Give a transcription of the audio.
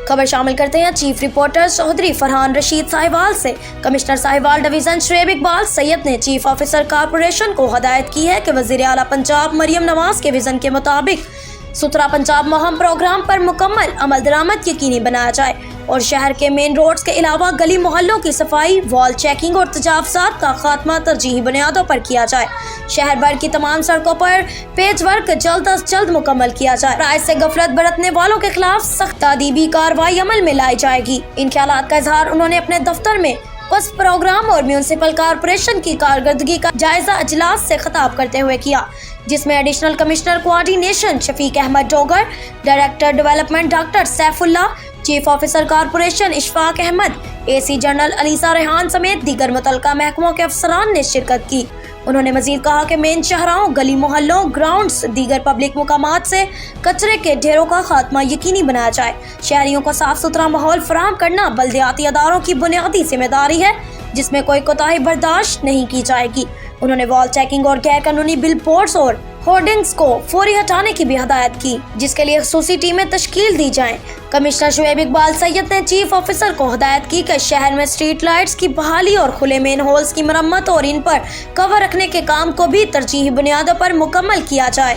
खबर शामिल करते हैं चीफ रिपोर्टर चौधरी फरहान रशीद साहिवाल से। कमिश्नर साहिवाल डिवीजन शुएब इकबाल सैयद ने चीफ ऑफिसर कॉरपोरेशन को हदायत की है कि वजीर आला पंजाब मरियम नवाज के विजन के मुताबिक सुथरा पंजाब मुहिम प्रोग्राम पर मुकम्मल अमल दरामद यकीनी बनाया जाए और शहर के मेन रोड्स के अलावा गली मोहल्लों की सफाई, वॉल चेकिंग और तजावुज़ात का खात्मा तरजीही बुनियादों पर किया जाए। शहर भर की तमाम सड़कों पर पेच वर्क जल्द अज जल्द मुकम्मल किया जाए। राय से गफलत बरतने वालों के खिलाफ सख्त तादीबी कार्रवाई अमल में लाई जाएगी। इन ख्यालात का इजहार उन्होंने अपने दफ्तर में उस प्रोग्राम और म्यूनिसिपल कॉरपोरेशन की कारकर्दगी का जायजा इजलास से खिताब करते हुए किया, जिसमें additional commissioner coordination Shafiq Ahmad Dogar, director development doctor Saifullah, chief officer corporation Ishfaq Ahmad, AC general Alisa Rehan समेत दीगर मुतल्लिका महकमों के अफसरान ने शिरकत की। उन्होंने मजीद कहा कि मेन शहरों, गली मोहल्लों, ग्राउंड्स, दीगर पब्लिक मुकामात से कचरे के ढेरों का खात्मा यकीनी बनाया जाए। शहरियों को साफ सुथरा माहौल फराहम करना बल्दियाती अदारों की बुनियादी जिम्मेदारी है, जिसमें कोई कोताही बर्दाश्त नहीं की जाएगी। उन्होंने वॉल चेकिंग और गैर कानूनी बिल बोर्ड्स और होर्डिंग्स को फौरी हटाने की भी हदायत की, जिसके लिए खसूसी टीमें तश्कील दी जाएं। कमिश्नर शुएब इकबाल सैयद ने चीफ ऑफिसर को हदायत की कि शहर में स्ट्रीट लाइट्स की बहाली और खुले मेन होल्स की मरम्मत और इन पर कवर रखने के काम को भी तरजीही बुनियादों पर मुकम्मल किया जाए।